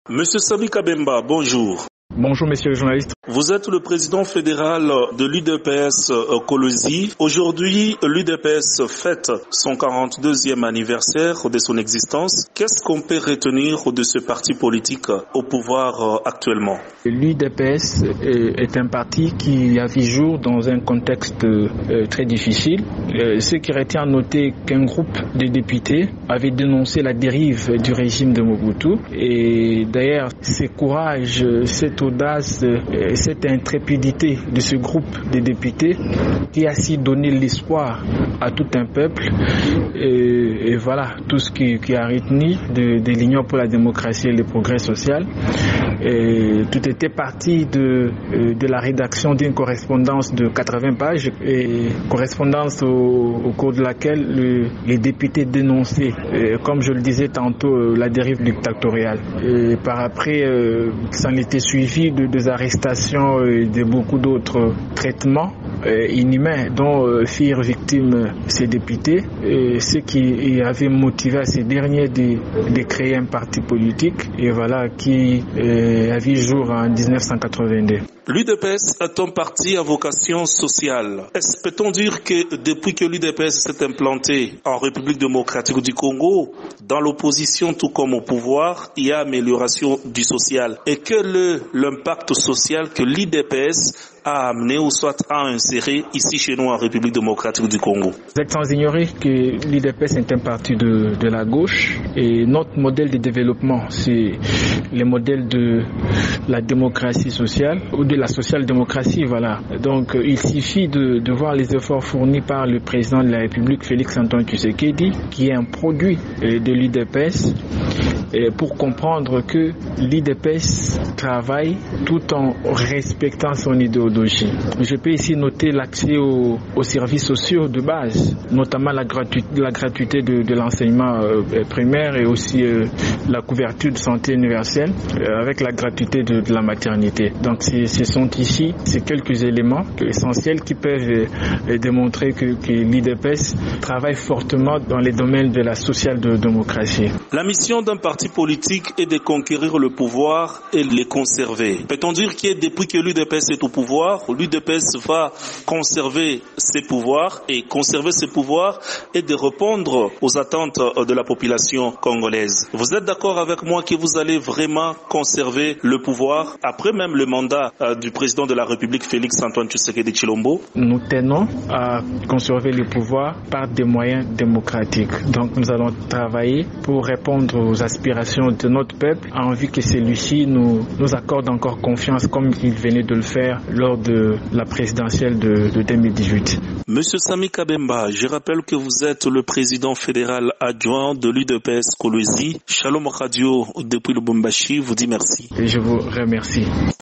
Monsieur Sami Kabemba, bonjour. Bonjour monsieur le journaliste. Vous êtes le président fédéral de l'UDPS Colosie. Aujourd'hui, l'UDPS fête son 42e anniversaire de son existence. Qu'est-ce qu'on peut retenir de ce parti politique au pouvoir actuellement? L'UDPS est un parti qui a vu jour dans un contexte très difficile. Ce qui retient à noter qu'un groupe de députés avait dénoncé la dérive du régime de Mobutu. Et d'ailleurs, ce courage, cette audace, cette intrépidité de ce groupe de députés qui a si donné l'espoir à tout un peuple. Et voilà tout ce qui a retenu de l'Union pour la démocratie et le progrès social. Et tout était parti de la rédaction d'une correspondance de 80 pages, et correspondance au cours de laquelle les députés dénonçaient, comme je le disais tantôt, la dérive dictatoriale. Et par après, ça en était suivi de des arrestations et de beaucoup d'autres traitements inhumains dont firent victimes ces députés, et ce qui avait motivé à ces derniers de créer un parti politique, et voilà qui a vu jour en 1982. L'UDPS est un parti à vocation sociale. Peut-on dire que depuis que l'UDPS s'est implanté en République démocratique du Congo, dans l'opposition tout comme au pouvoir, il y a amélioration du social? Et quel est l'impact social que l'UDPS a amené ou soit a inséré ici chez nous en République démocratique du Congo? Vous êtes sans ignorer que l'UDPS est un parti de la gauche, et notre modèle de développement, c'est le modèle de la démocratie sociale ou de la social-démocratie, voilà. Donc il suffit de voir les efforts fournis par le président de la République, Félix-Antoine Tshisekedi, qui est un produit de l'UDPS, pour comprendre que l'UDPS travaille tout en respectant son idéologie. Je peux ici noter l'accès aux services sociaux de base, notamment la gratuité de l'enseignement primaire, et aussi la couverture de santé universelle avec la gratuité de la maternité. Donc ce sont ici ces quelques éléments essentiels qui peuvent démontrer que l'UDPS travaille fortement dans les domaines de la social-démocratie. La mission d'un parti politique est de conquérir le pouvoir et le conserver. Peut-on dire que depuis que l'UDPS est au pouvoir, l'UDPS va conserver ses pouvoirs, et conserver ses pouvoirs et de répondre aux attentes de la population congolaise? Vous êtes d'accord avec moi que vous allez vraiment conserver le pouvoir après même le mandat du président de la République, Félix-Antoine Tshisekedi Tshilombo? Nous tenons à conserver le pouvoir par des moyens démocratiques. Donc nous allons travailler pour répondre aux aspirations de notre peuple, en vue que celui-ci nous accorde encore confiance, comme il venait de le faire lors de la présidentielle de 2018. Monsieur Sami Kabemba, je rappelle que vous êtes le président fédéral adjoint de l'UDPS Colosie. Shalom Radio depuis Lubumbashi vous dit merci. Et je vous remercie.